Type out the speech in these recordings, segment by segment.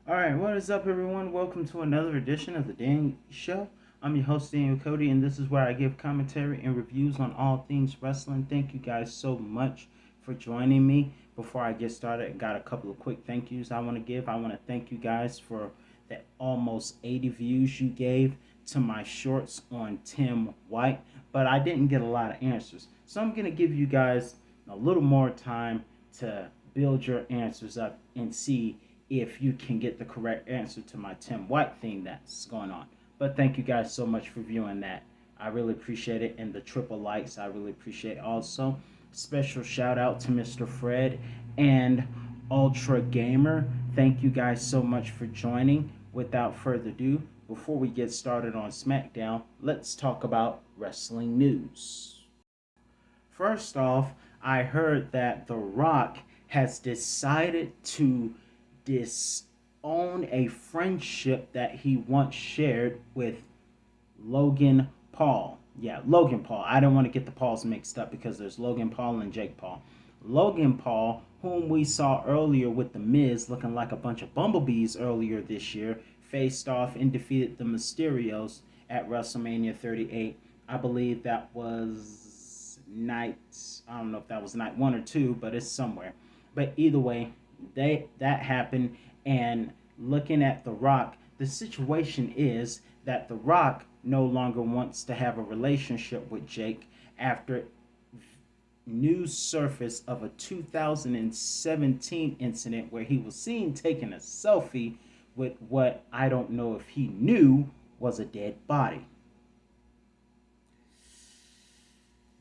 Alright, what is up, everyone? Welcome to another edition of the Dan Show. I'm your host, Daniel Cody, and this is where I give commentary and reviews on all things wrestling. Thank you guys so much for joining me. Before I get started, I got a couple of quick thank yous I want to give. I want to thank you guys for the almost 80 views you gave to my shorts on Tim White, but I didn't get a lot of answers. So I'm going to give you guys a little more time to build your answers up and see if you can get the correct answer to my Tim White thing that's going on. But thank you guys so much for viewing that. I really appreciate it. And the triple likes, I really appreciate it. Also, special shout out to Mr. Fred and Ultra Gamer. Thank you guys so much for joining. Without further ado, before we get started on SmackDown, let's talk about wrestling news. First off, I heard that The Rock has decided to disown a friendship that he once shared with Logan Paul. Yeah, Logan Paul. I don't want to get the Pauls mixed up because there's Logan Paul and Jake Paul. Logan Paul, whom we saw earlier with The Miz looking like a bunch of bumblebees earlier this year, faced off and defeated the Mysterios at WrestleMania 38. I believe that was night, I don't know if that was night one or two, but it's somewhere. But either way, that happened. And looking at The Rock, the situation is that The Rock no longer wants to have a relationship with Jake after news surface of a 2017 incident where he was seen taking a selfie with what I don't know if he knew was a dead body.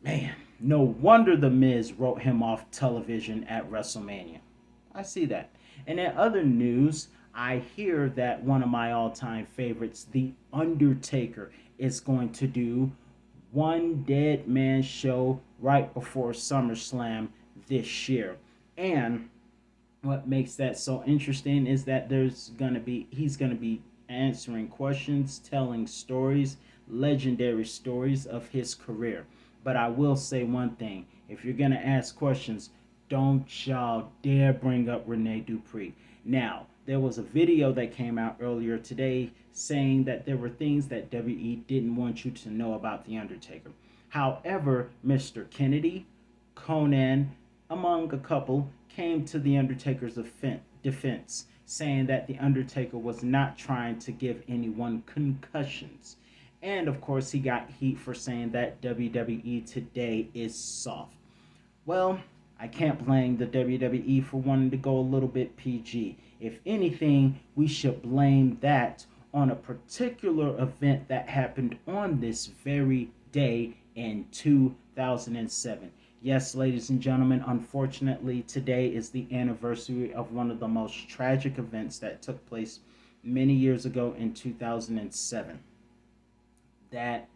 Man, no wonder The Miz wrote him off television at WrestleMania. I see that. And in other news, I hear that one of my all-time favorites, The Undertaker, is going to do one dead man show right before SummerSlam this year. And what makes that so interesting is that he's gonna be answering questions, telling stories, legendary stories of his career. But I will say one thing: if you're gonna ask questions, don't y'all dare bring up Rene Dupree. Now, there was a video that came out earlier today saying that there were things that WE didn't want you to know about The Undertaker. However, Mr. Kennedy, Conan, among a couple, came to The Undertaker's defense, saying that The Undertaker was not trying to give anyone concussions. And of course, he got heat for saying that WWE today is soft. Well, I can't blame the WWE for wanting to go a little bit PG. If anything, we should blame that on a particular event that happened on this very day in 2007. Yes, ladies and gentlemen, unfortunately, today is the anniversary of one of the most tragic events that took place many years ago in 2007. That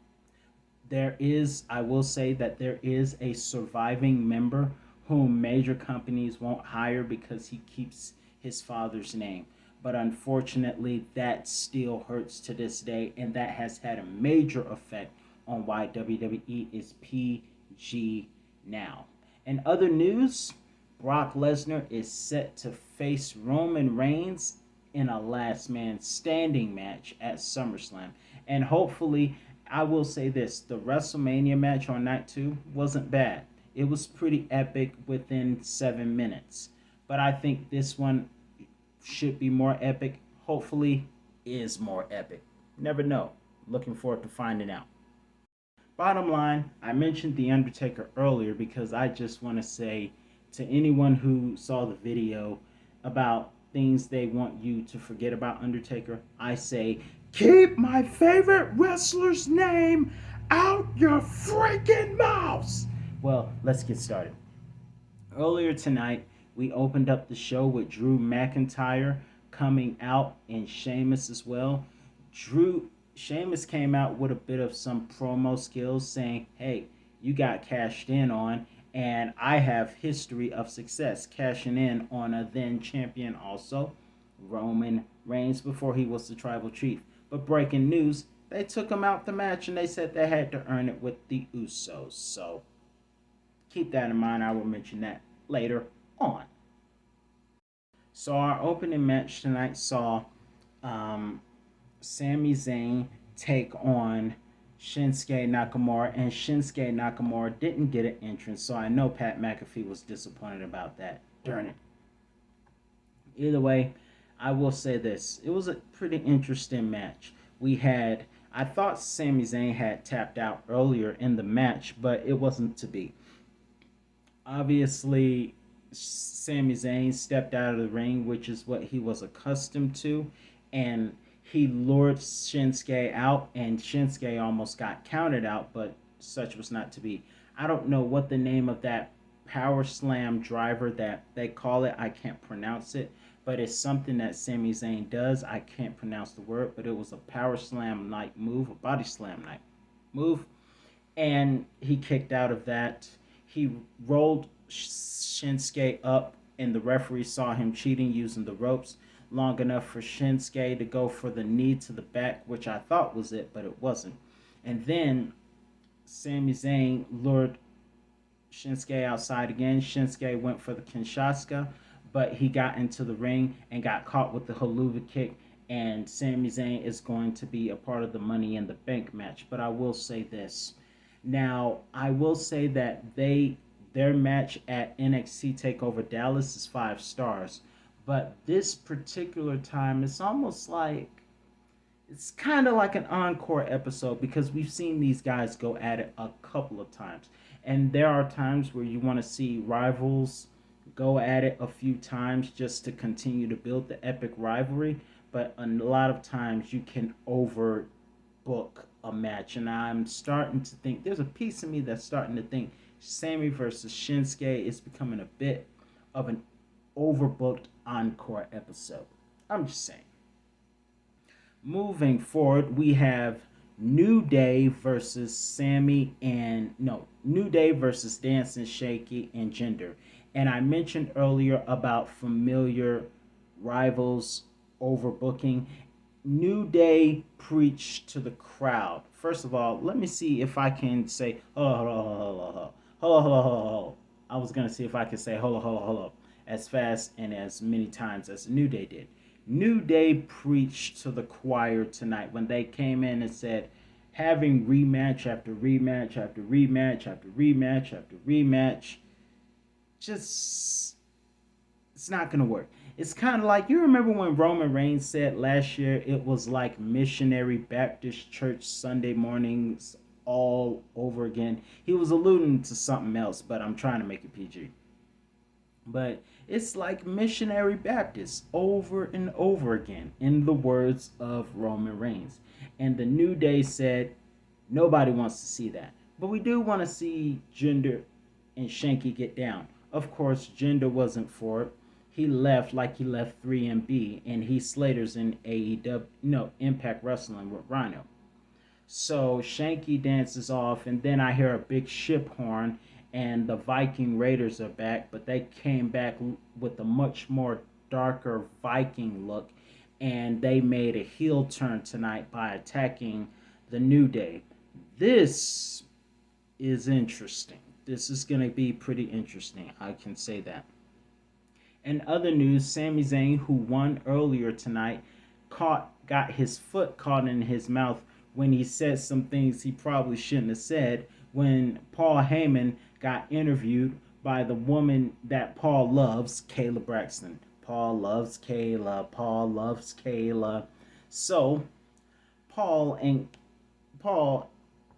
I will say that there is a surviving member whom major companies won't hire because he keeps his father's name. But unfortunately, that still hurts to this day, and that has had a major effect on why WWE is PG now. In other news, Brock Lesnar is set to face Roman Reigns in a last man standing match at SummerSlam. And hopefully, I will say this: the WrestleMania match on night two wasn't bad. It was pretty epic within 7 minutes. But I think this one should be more epic. Hopefully, is more epic. Never know. Looking forward to finding out. Bottom line, I mentioned The Undertaker earlier because I just want to say to anyone who saw the video about things they want you to forget about Undertaker, I say, keep my favorite wrestler's name out your freaking mouths. Well, let's get started. Earlier tonight, we opened up the show with Drew McIntyre coming out and Sheamus as well. Sheamus came out with a bit of some promo skills saying, hey, you got cashed in on, and I have history of success cashing in on a then champion also, Roman Reigns, before he was the tribal chief. But breaking news, they took him out the match and they said they had to earn it with the Usos. So keep that in mind. I will mention that later on. So our opening match tonight saw um, Sami Zayn take on Shinsuke Nakamura, and Shinsuke Nakamura didn't get an entrance, so I know Pat McAfee was disappointed about that. Darn it. Either way, I will say this. It was a pretty interesting match. I thought Sami Zayn had tapped out earlier in the match, but it wasn't to be. Obviously, Sami Zayn stepped out of the ring, which is what he was accustomed to, and he lured Shinsuke out, and Shinsuke almost got counted out, but such was not to be. I don't know what the name of that power slam driver that they call it. I can't pronounce it, but it's something that Sami Zayn does. I can't pronounce the word, but it was a power slam like move, a body slam like move, and he kicked out of that. He rolled Shinsuke up, and the referee saw him cheating using the ropes long enough for Shinsuke to go for the knee to the back, which I thought was it, but it wasn't. And then Sami Zayn lured Shinsuke outside again. Shinsuke went for the Kinshasa, but he got into the ring and got caught with the haluva kick. And Sami Zayn is going to be a part of the Money in the Bank match. But I will say this. Now, I will say that their match at NXT Takeover Dallas is 5 stars. But this particular time, it's kind of like an encore episode because we've seen these guys go at it a couple of times. And there are times where you want to see rivals go at it a few times just to continue to build the epic rivalry. But a lot of times you can overbook a match. And I'm starting to think, there's a piece of me that's starting to think Sammy versus Shinsuke is becoming a bit of an overbooked encore episode. I'm just saying. Moving forward, we have New Day versus Sammy and no New Day versus Dancing Shaky and Jinder. And I mentioned earlier about familiar rivals overbooking. New Day preached to the crowd. First of all, let me see if I can say hello, hello, hello, hello, hello, hello, hello. I was gonna see if I could say hello, hello, hello as fast and as many times as New Day did. New Day preached to the choir tonight when they came in and said, having rematch after rematch after rematch after rematch after rematch, just it's not gonna work. It's kind of like you remember when Roman Reigns said last year it was like missionary Baptist church Sunday mornings all over again. He was alluding to something else, but I'm trying to make it PG. But it's like missionary Baptists over and over again, in the words of Roman Reigns. And the New Day said, nobody wants to see that. But we do want to see Jinder and Shanky get down. Of course, Jinder wasn't for it. He left like he left 3MB, and he Slater's in AEW, no, Impact Wrestling with Rhino. So Shanky dances off, and then I hear a big ship horn, and the Viking Raiders are back, but they came back with a much more darker Viking look, and they made a heel turn tonight by attacking the New Day. This is interesting. This is going to be pretty interesting. I can say that. In other news, Sami Zayn, who won earlier tonight, got his foot caught in his mouth when he said some things he probably shouldn't have said when Paul Heyman got interviewed by the woman that Paul loves, Kayla Braxton. Paul loves Kayla. Paul loves Kayla. So Paul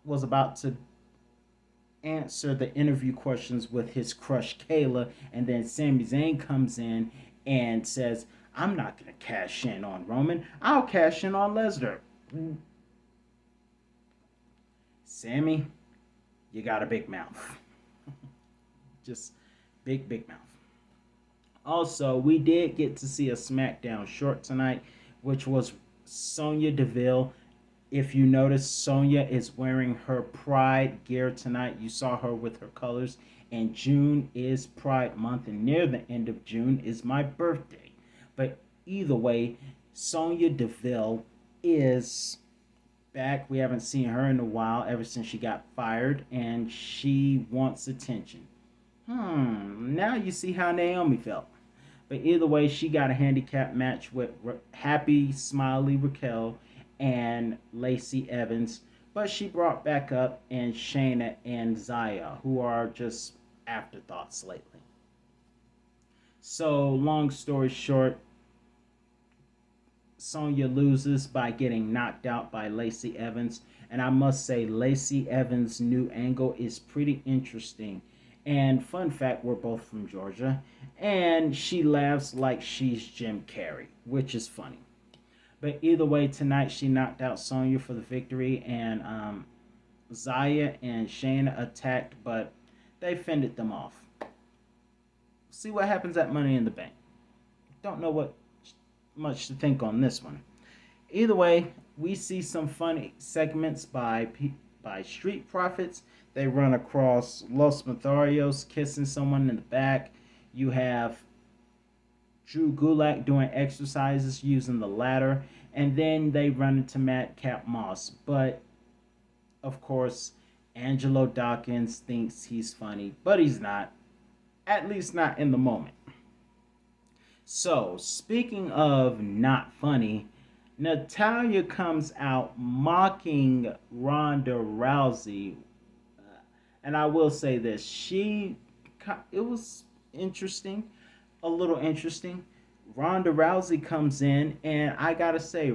was about to answer the interview questions with his crush Kayla, and then Sami Zayn comes in and says, "I'm not gonna cash in on Roman. I'll cash in on Lesnar." Sammy, you got a big mouth. Just big mouth. Also, we did get to see a SmackDown short tonight, which was Sonya Deville. If you notice, Sonya is wearing her Pride gear tonight. You saw her with her colors. And June is Pride Month, and near the end of June is my birthday. But either way, Sonya Deville is back. We haven't seen her in a while, ever since she got fired, and she wants attention. Now you see how Naomi felt. But either way, she got a handicap match with Happy Smiley Raquel and Lacey Evans. But she brought back up and Shayna and Zaya, who are just afterthoughts lately. So, long story short, Sonya loses by getting knocked out by Lacey Evans. And I must say, Lacey Evans' new angle is pretty interesting. And fun fact, we're both from Georgia. And she laughs like she's Jim Carrey, which is funny. But either way, tonight she knocked out Sonya for the victory. And Zaya and Shayna attacked, but they fended them off. See what happens at Money in the Bank. Don't know what much to think on this one. Either way, we see some funny segments by Street Profits. They run across Los Matharios kissing someone in the back. You have Drew Gulak doing exercises using the ladder, and then they run into Madcap Moss. But of course, Angelo Dawkins thinks he's funny, but he's not. At least not in the moment. So, speaking of not funny, Natalia comes out mocking Ronda Rousey. And I will say this, it was interesting, a little interesting. Ronda Rousey comes in, and I gotta say,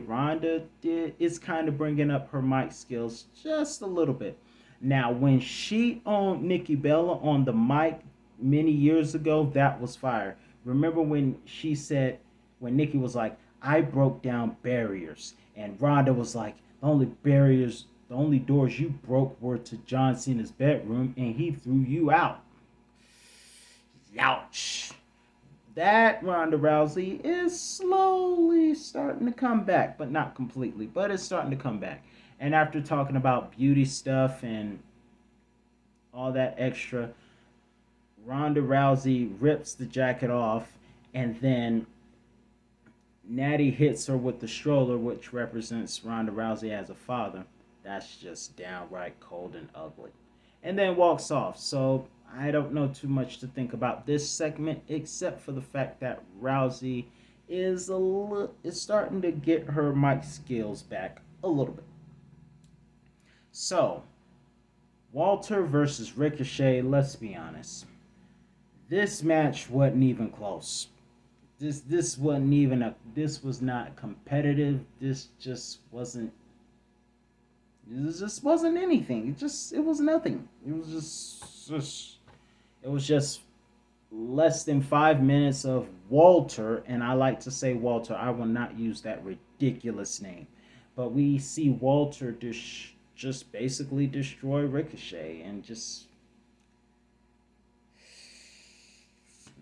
is kind of bringing up her mic skills just a little bit. Now, when she owned Nikki Bella on the mic many years ago, that was fire. Remember when when Nikki was like, I broke down barriers, and Ronda was like, the only doors you broke were to John Cena's bedroom, and he threw you out. Ouch. That Ronda Rousey is slowly starting to come back, but not completely, but it's starting to come back. And after talking about beauty stuff and all that extra, Ronda Rousey rips the jacket off, and then Natty hits her with the stroller, which represents Ronda Rousey as a father. That's just downright cold and ugly. And then walks off. So I don't know too much to think about this segment, except for the fact that Rousey is starting to get her mic skills back a little bit. So, Walter versus Ricochet, let's be honest. This match wasn't even close. This wasn't even this was not competitive. This just wasn't anything. It was nothing. It was just less than 5 minutes of Walter, and I like to say Walter. I will not use that ridiculous name, but we see Walter just basically destroy Ricochet, and just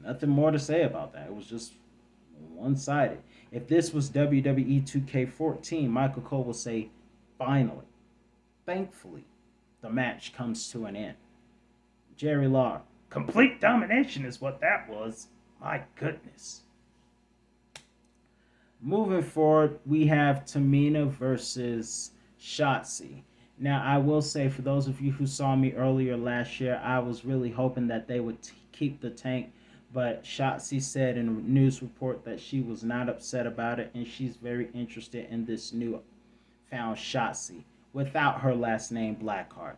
nothing more to say about that. It was just one-sided. If this was WWE 2K14, Michael Cole will say, finally, thankfully, the match comes to an end. Jerry Lawler, complete domination is what that was. My goodness. Moving forward, we have Tamina versus Shotzi. Now, I will say, for those of you who saw me earlier last year, I was really hoping that they would keep the tank, but Shotzi said in a news report that she was not upset about it, and she's very interested in this new found Shotzi without her last name Blackheart.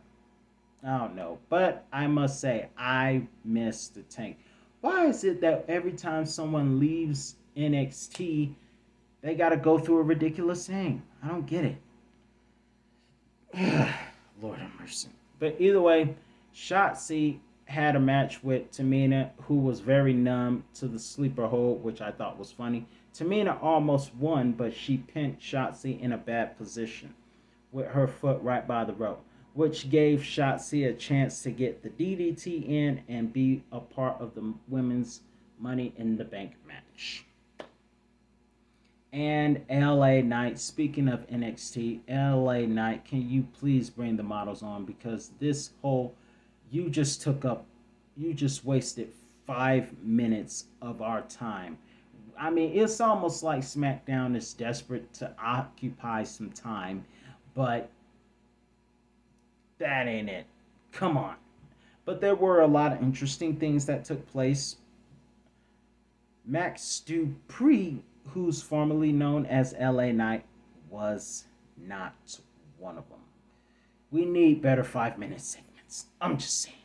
I don't know, but I must say, I miss the tank. Why is it that every time someone leaves NXT, they got to go through a ridiculous thing? I don't get it. Lord have mercy. But either way, Shotzi had a match with Tamina, who was very numb to the sleeper hold, which I thought was funny. Tamina almost won, but she pinned Shotzi in a bad position with her foot right by the rope, which gave Shotzi a chance to get the DDT in and be a part of the women's Money in the Bank match. And LA Knight, speaking of NXT, LA Knight, can you please bring the models on? Because this whole, you just wasted 5 minutes of our time. I mean, it's almost like SmackDown is desperate to occupy some time, but that ain't it. Come on. But there were a lot of interesting things that took place. Max Dupree, who's formerly known as LA Knight, was not one of them. We need better 5 minute segments. I'm just saying.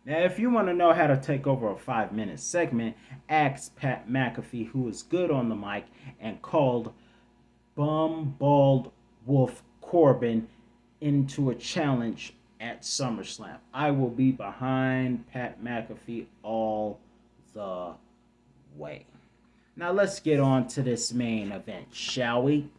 Now, if you want to know how to take over a 5 minute segment, ask Pat McAfee, who is good on the mic and called Bum Bald Wolf Corbin into a challenge at SummerSlam. I will be behind Pat McAfee all the way. Now let's get on to this main event, shall we?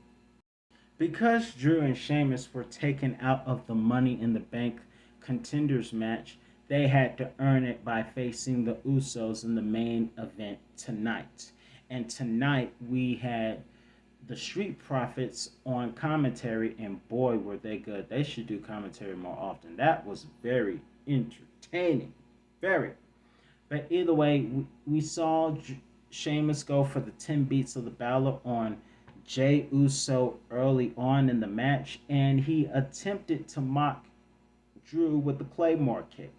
Because Drew and Sheamus were taken out of the Money in the Bank contenders match, they had to earn it by facing the Usos in the main event tonight. And tonight we had the Street Profits on commentary, and boy, were they good. They should do commentary more often. That was very entertaining. Very. But either way, we saw Sheamus go for the 10 beats of the Balor on Jey Uso early on in the match, and he attempted to mock Drew with the Claymore kick.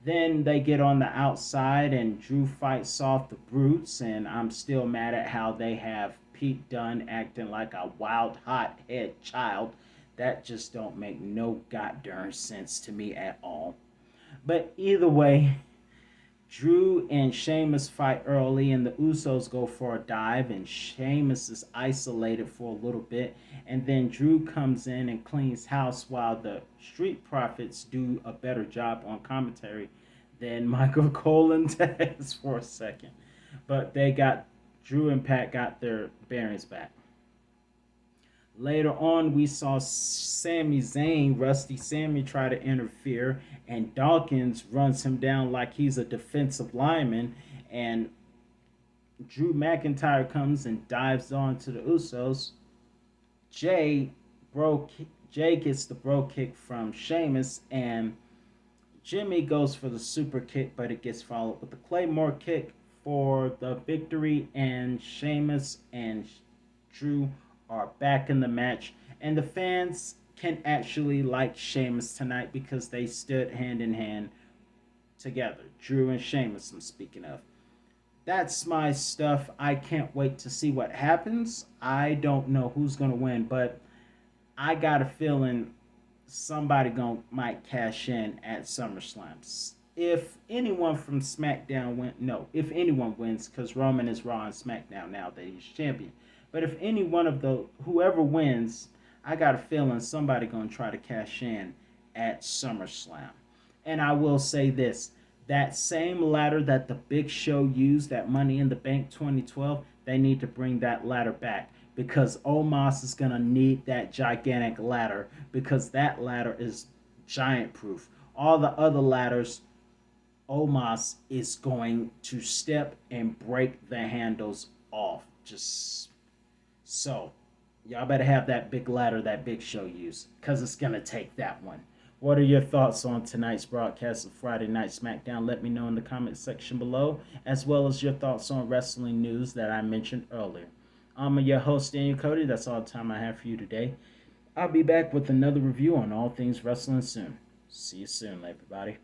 Then they get on the outside, and Drew fights off the Brutes, and I'm still mad at how they have Pete Dunne acting like a wild, hot-head child. That just don't make no goddamn sense to me at all. But either way, Drew and Sheamus fight early, and the Usos go for a dive, and Sheamus is isolated for a little bit, and then Drew comes in and cleans house while the Street Profits do a better job on commentary than Michael Cole and Taz for a second. But Drew and Pat got their bearings back. Later on, we saw Sami Zayn, Rusty Sammy, try to interfere, and Dawkins runs him down like he's a defensive lineman, and Drew McIntyre comes and dives on to the Usos. Jay gets the bro kick from Sheamus, and Jimmy goes for the super kick, but it gets followed with the Claymore kick for the victory, and Sheamus and Drew are back in the match, and the fans can actually like Sheamus tonight because they stood hand in hand together. Drew and Sheamus, I'm speaking of. That's my stuff. I can't wait to see what happens. I don't know who's gonna win, but I got a feeling somebody might cash in at SummerSlam. If anyone from SmackDown if anyone wins, because Roman is Raw and SmackDown now that he's champion. But if any one of whoever wins, I got a feeling somebody gonna try to cash in at SummerSlam. And I will say this: that same ladder that the Big Show used at Money in the Bank 2012, they need to bring that ladder back because Omos is gonna need that gigantic ladder because that ladder is giant proof. All the other ladders, Omos is going to step and break the handles off. Just so, y'all better have that big ladder that Big Show used, because it's going to take that one. What are your thoughts on tonight's broadcast of Friday Night SmackDown? Let me know in the comment section below, as well as your thoughts on wrestling news that I mentioned earlier. I'm your host, Daniel Cody. That's all the time I have for you today. I'll be back with another review on all things wrestling soon. See you soon, everybody.